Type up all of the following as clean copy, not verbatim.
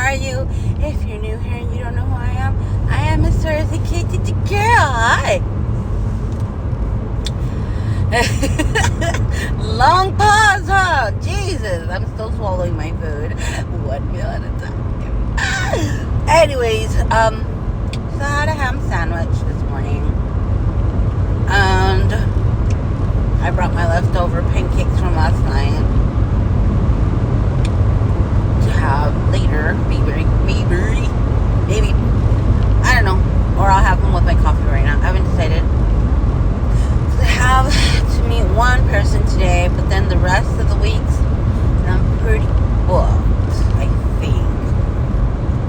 are you? If you're new here and you don't know who I am Miss Thursday Kitty the girl. Hi. Long pause, huh? Jesus, I'm still swallowing my food. 1 meal at a time. Anyways, so I had a ham sandwich this morning. And I brought my leftover pancakes from last night to have later. Maybe. I don't know. Or I'll have them with my coffee right now. I haven't decided. I have to meet one person today, but then the rest of the weeks, I'm pretty booked, I think.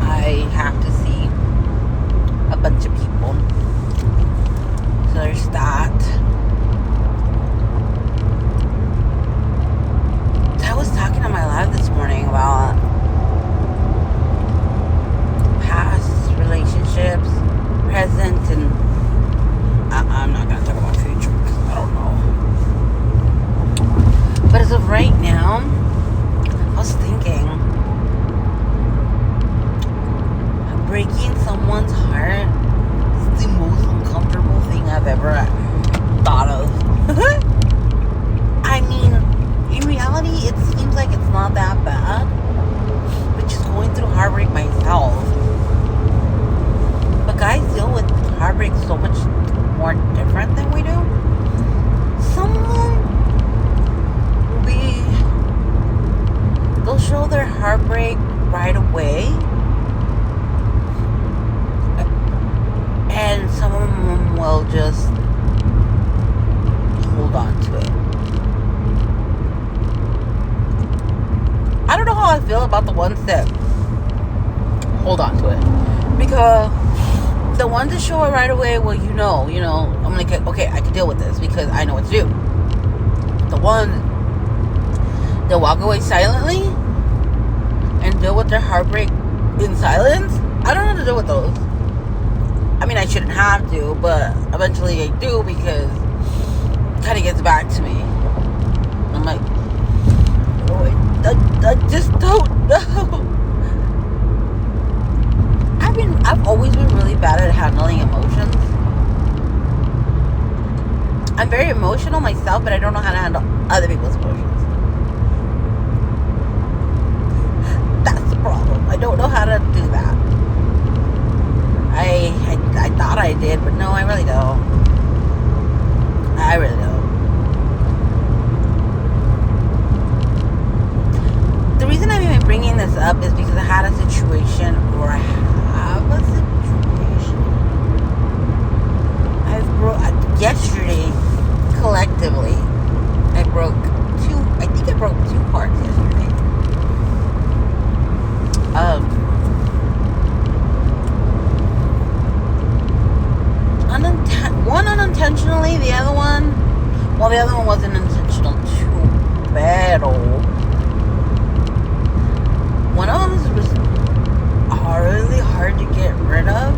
I have to see a bunch of people. So there's that. I was talking on my live this morning about past relationships, present, and I'm not going to talk about future because I don't know. But as of right now, I was thinking, breaking someone's heart is the most uncomfortable thing I've ever thought of. I mean, in reality, it seems like it's not that bad, but just going through heartbreak myself. But guys deal with heartbreak so much more different than we do. Someone they'll show their heartbreak right away, and some of them will just hold on to it. I don't know how I feel about the ones that hold on to it, because the ones that show it right away, well, you know, I'm like, okay, I can deal with this because I know what to do. The ones that walk away silently and deal with their heartbreak in silence, I don't know how to deal with those. I mean, I shouldn't have to, but eventually I do because it kind of gets back to me. I'm like, oh, I just don't know. I've always been really bad at handling emotions. I'm very emotional myself, but I don't know how to handle other people's emotions. That's the problem. I don't know how to do that. I thought I did, but no, I really don't. I really don't. The reason I'm even bringing this up is because I had a situation where yesterday, collectively, I broke two parts yesterday. One unintentionally, the other one wasn't intentional too bad. One of them was really hard to get rid of,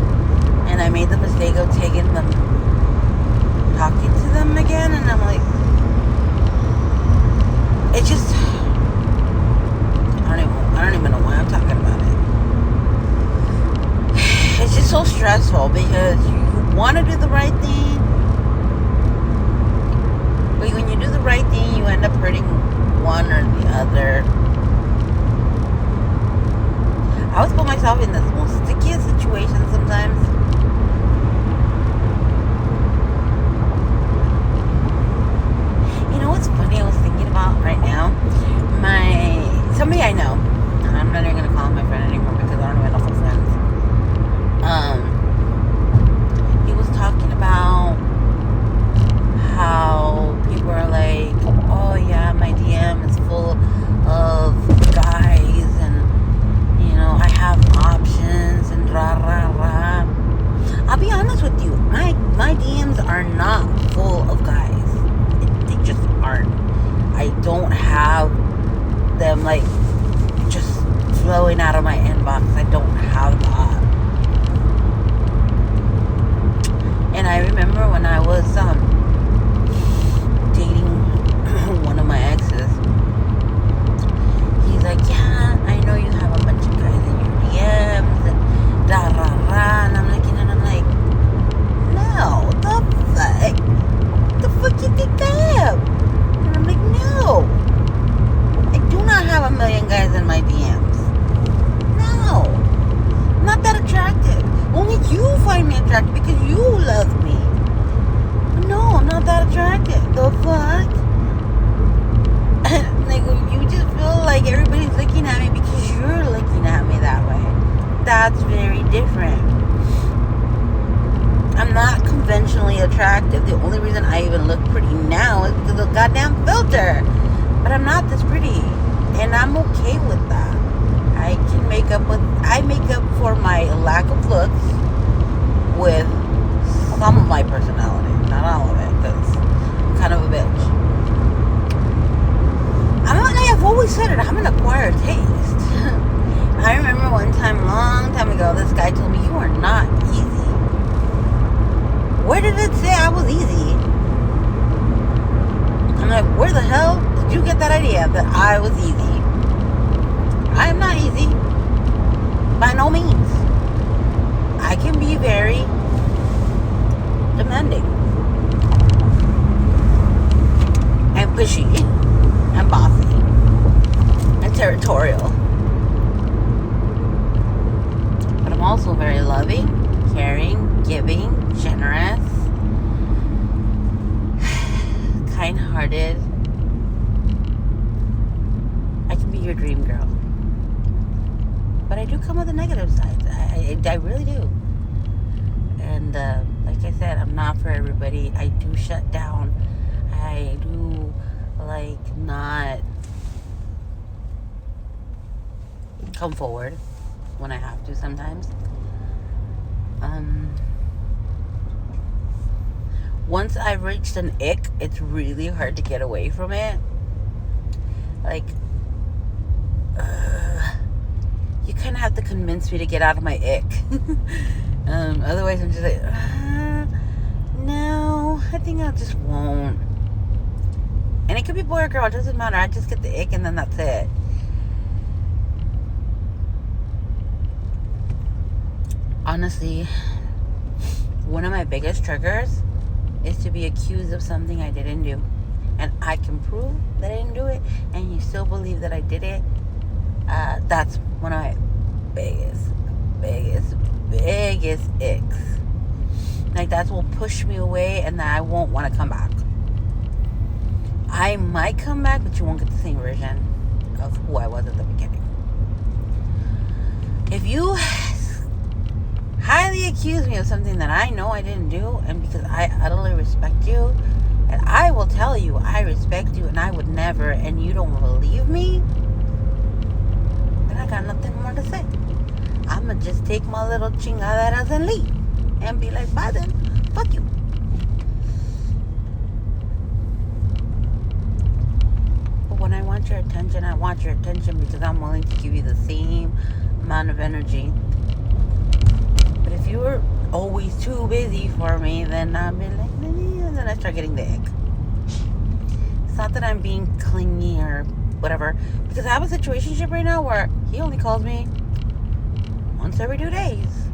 and I made the mistake of talking to them again, and I'm like, it just, I don't even know why I'm talking about it. It's just so stressful because you want to do the right thing, but when you do the right thing, you end up hurting one or the other. I always put myself in the most stickiest situations sometimes. You know what's funny? I was thinking about right now. Somebody I know. I'm not even gonna call him my friend anymore because I don't even know if we're friends. He was talking about how people are like, oh yeah, my DM is full of guys, and I have options and rah rah rah. I'll be honest with you, my DMs are not full of guys. They just aren't. I don't have them like just flowing out of my inbox. I don't have that. And I remember when I was dating one of my exes, he's like, yeah, I know you have a bunch of guys in your million guys in my DMs. No. I'm not that attractive. Only you find me attractive because you love me. No, I'm not that attractive. The fuck? Like, you just feel like everybody's looking at me because you're looking at me that way. That's very different. I'm not conventionally attractive. The only reason I even look pretty now is because of the goddamn filter. But I'm not this pretty. And I'm okay with that. I make up for my lack of looks with some of my personality. Not all of it, because I'm kind of a bitch. I've always said it, I'm an acquired taste. I remember one time, long time ago, this guy told me, you are not easy. Where did it say I was easy? I'm like, where the hell did you get that idea that I was easy? I am not easy. By no means. I can be very demanding. And pushy. And bossy. And territorial. But I'm also very loving, caring, giving, generous, kind-hearted. I can be your dream girl. But I do come with the negative sides. I really do. And like I said, I'm not for everybody. I do shut down. I do not come forward when I have to sometimes. Once I've reached an ick, it's really hard to get away from it. Like, you kind of have to convince me to get out of my ick. Otherwise, I'm just like, no, I think I just won't. And it could be boy or girl, it doesn't matter. I just get the ick and then that's it. Honestly, one of my biggest triggers is to be accused of something I didn't do. And I can prove that I didn't do it, and you still believe that I did it. That's one of my biggest icks. Like, that will push me away, and then I won't want to come back. I might come back, but you won't get the same version of who I was at the beginning. If you highly accuse me of something that I know I didn't do, and because I utterly respect you, and I will tell you I respect you and I would never, and you don't believe me, then I got nothing more to say. I'm gonna just take my little chingaderas and leave and be like, bye then, fuck you. But when I want your attention because I'm willing to give you the same amount of energy. But if you're always too busy for me, then I'll be like, and then I start getting the ick. It's not that I'm being clingy or whatever, because I have a situationship right now where he only calls me once every 2 days,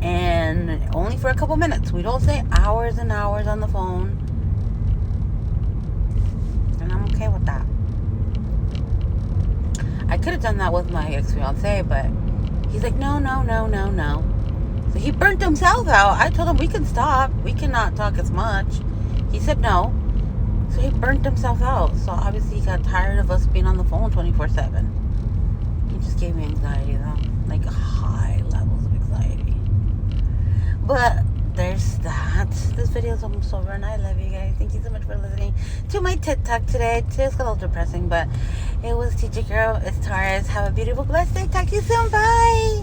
and only for a couple minutes. We don't say hours and hours on the phone, and I'm okay with that. I could have done that with my ex-fiance, but he's like, no. So he burnt himself out. I told him we can stop. We cannot talk as much. He said no. So he burnt himself out. So obviously he got tired of us being on the phone 24/7. He just gave me anxiety though. Like high levels of anxiety. But there's that. This video is almost over and I love you guys. Thank you so much for listening to my TikTok today. Today's got a little depressing, but it was Teacher Girl. It's Taurus. Have a beautiful, blessed day. Talk to you soon. Bye.